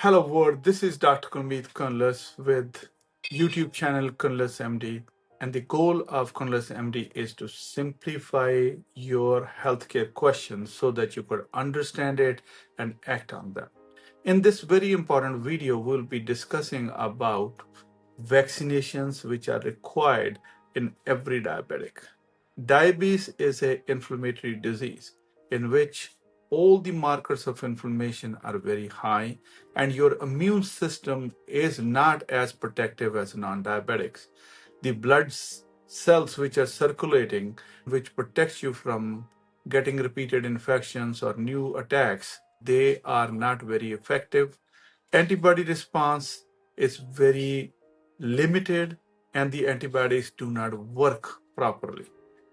Hello world, this is Dr. Kundlas with YouTube channel Kundlas MD. And the goal of Kundlas MD is to simplify your healthcare questions so that you could understand it and act on them. In this very important video, we'll be discussing about vaccinations which are required in every diabetic. Diabetes is an inflammatory disease in which all the markers of inflammation are very high and your immune system is not as protective as non-diabetics. The cells which are circulating, which protects you from getting repeated infections or new attacks, they are not very effective. Antibody response is very limited and the antibodies do not work properly.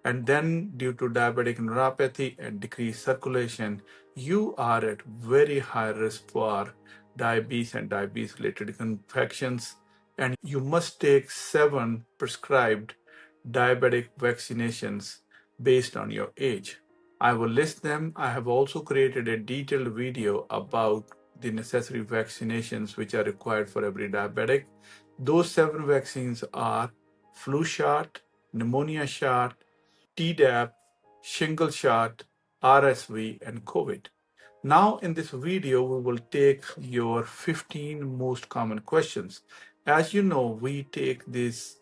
And then due to diabetic neuropathy and decreased circulation, you are at very high risk for diabetes and diabetes related infections. And you must take 7 prescribed diabetic vaccinations based on your age. I will list them. I have also created a detailed video about the necessary vaccinations which are required for every diabetic. Those 7 vaccines are flu shot, pneumonia shot, Tdap, shingle shot, RSV, and COVID. Now in this video, we will take your 15 most common questions. As you know, we take these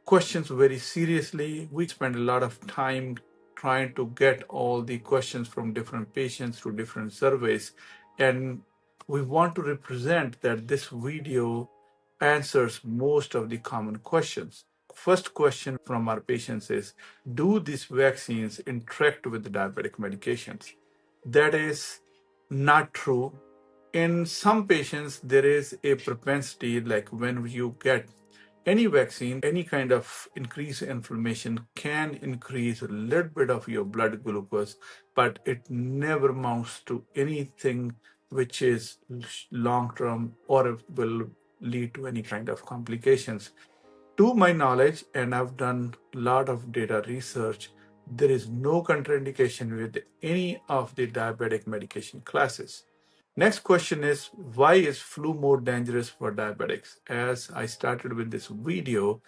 questions very seriously. We spend a lot of time trying to get all the questions from different patients through different surveys. And we want to represent that this video answers most of the common questions. First question from our patients is, do these vaccines interact with the diabetic medications? That is not true. In some patients, there is a propensity, like when you get any vaccine, any kind of increased inflammation can increase a little bit of your blood glucose, but it never amounts to anything which is long term or will lead to any kind of complications. To my knowledge, and I've done a lot of data research, there is no contraindication with any of the diabetic medication classes. Next question is, why is flu more dangerous for diabetics? As I started with this video,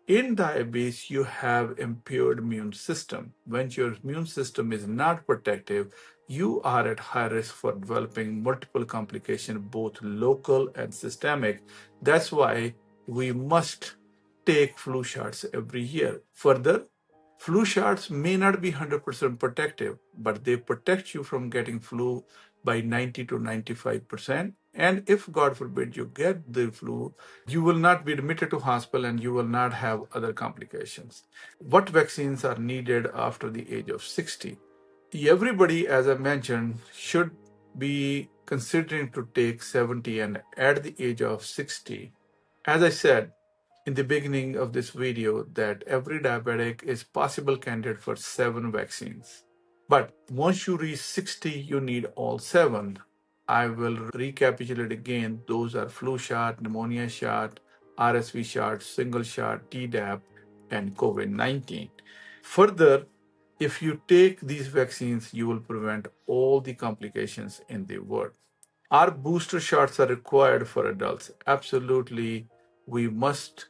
in diabetes, you have impaired immune system. When your immune system is not protective, you are at high risk for developing multiple complications, both local and systemic. That's why we must take flu shots every year. Further, flu shots may not be 100% protective, but they protect you from getting flu by 90 to 95%. And if, God forbid, you get the flu, you will not be admitted to hospital and you will not have other complications. What vaccines are needed after the age of 60? Everybody, as I mentioned, should be considering to take 70 and at the age of 60. As I said in the beginning of this video, that every diabetic is possible candidate for 7 vaccines. But once you reach 60, you need all 7. I will recapitulate again. Those are flu shot, pneumonia shot, RSV shot, single shot, Tdap, and COVID-19. Further, if you take these vaccines, you will prevent all the complications in the world. Are booster shots are required for adults? Absolutely. We must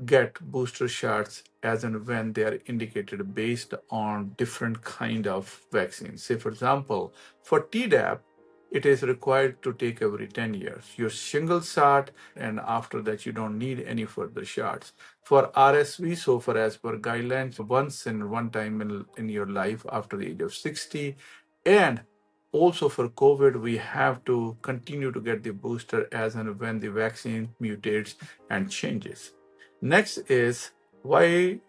get booster shots as and when they are indicated based on different kind of vaccines. Say, for example, for Tdap, it is required to take every 10 years. Your shingle shot, and after that, you don't need any further shots. For RSV, so far as per guidelines, once and one time in your life after the age of 60. And also for COVID, we have to continue to get the booster as and when the vaccine mutates and changes. Next is, why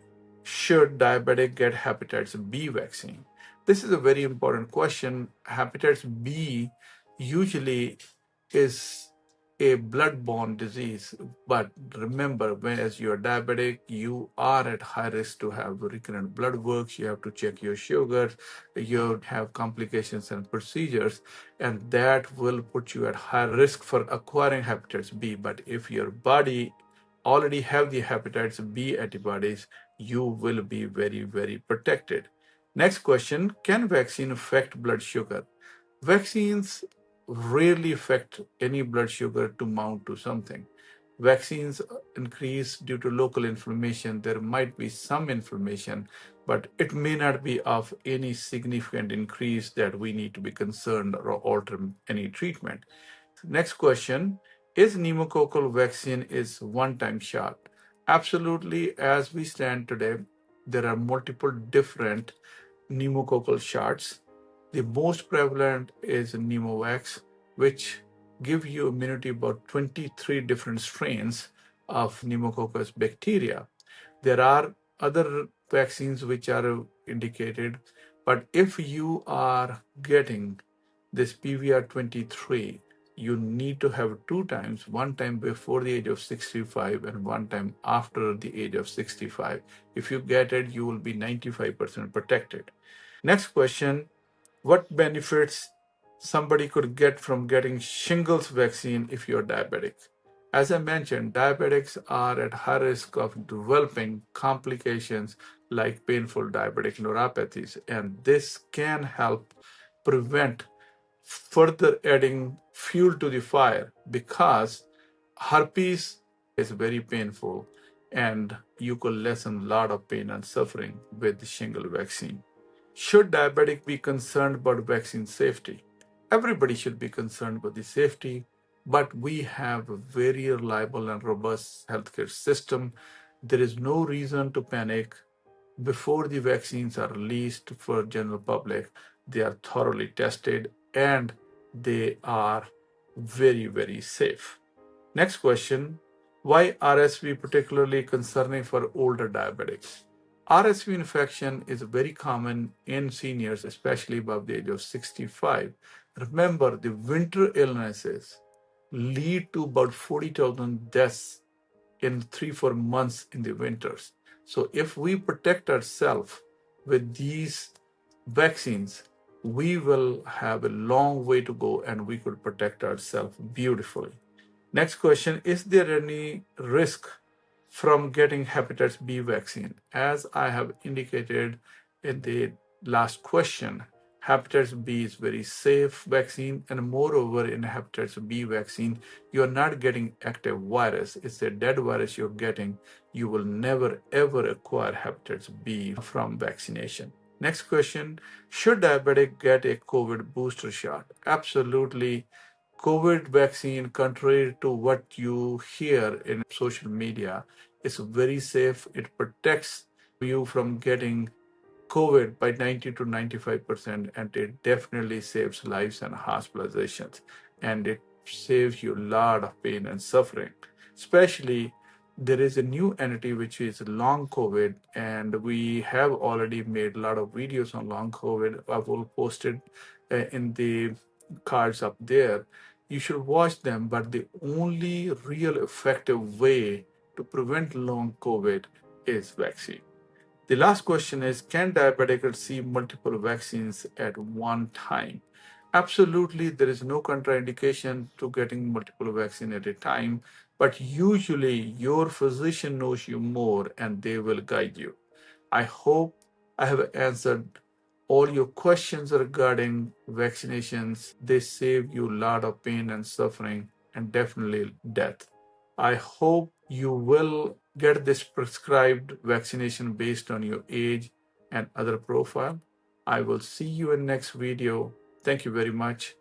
should diabetic get hepatitis B vaccine? This is a very important question. Hepatitis B usually is a blood-borne disease, but remember, when as you're diabetic, you are at high risk to have recurrent blood works. You have to check your sugars, you have complications and procedures, and that will put you at high risk for acquiring hepatitis B. But if your body already have the hepatitis B antibodies, you will be very, very protected. Next question, can vaccine affect blood sugar? Vaccines rarely affect any blood sugar to mount to something. Vaccines increase due to local inflammation. There might be some inflammation, but it may not be of any significant increase that we need to be concerned or alter any treatment. Next question, is pneumococcal vaccine is one-time shot? Absolutely, as we stand today, there are multiple different pneumococcal shots. The most prevalent is Pneumovax, which give you immunity about 23 different strains of pneumococcus bacteria. There are other vaccines which are indicated, but if you are getting this PVR23, you need to have two times, one time before the age of 65 and one time after the age of 65. If you get it, you will be 95% protected. Next question, what benefits somebody could get from getting shingles vaccine if you're diabetic? As I mentioned, diabetics are at high risk of developing complications like painful diabetic neuropathies, and this can help prevent further adding fuel to the fire because herpes is very painful and you could lessen a lot of pain and suffering with the shingle vaccine. Should diabetic be concerned about vaccine safety? Everybody should be concerned about the safety, but we have a very reliable and robust healthcare system. There is no reason to panic. Before the vaccines are released for general public, they are thoroughly tested and they are very, very safe. Next question, why RSV particularly concerning for older diabetics? RSV infection is very common in seniors, especially above the age of 65. Remember, the winter illnesses lead to about 40,000 deaths in 3-4 months in the winters. So if we protect ourselves with these vaccines, we will have a long way to go and we could protect ourselves beautifully. Next question, is there any risk from getting hepatitis B vaccine? As I have indicated in the last question, hepatitis B is very safe vaccine, and moreover in hepatitis B vaccine, you're not getting active virus. It's a dead virus you're getting. You will never ever acquire hepatitis B from vaccination. Next question, should diabetic get a COVID booster shot? Absolutely. COVID vaccine, contrary to what you hear in social media, is very safe. It protects you from getting COVID by 90 to 95%, and it definitely saves lives and hospitalizations. And it saves you a lot of pain and suffering. Especially, there is a new entity which is long COVID, and we have already made a lot of videos on long COVID. I will post it in the cards up there. You should watch them, but the only real effective way to prevent long COVID is vaccine. The last question is, can diabetics receive multiple vaccines at one time? Absolutely, there is no contraindication to getting multiple vaccines at a time, but usually your physician knows you more and they will guide you. I hope I have answered all your questions regarding vaccinations. They save you a lot of pain and suffering and definitely death. I hope you will get this prescribed vaccination based on your age and other profile. I will see you in next video. Thank you very much.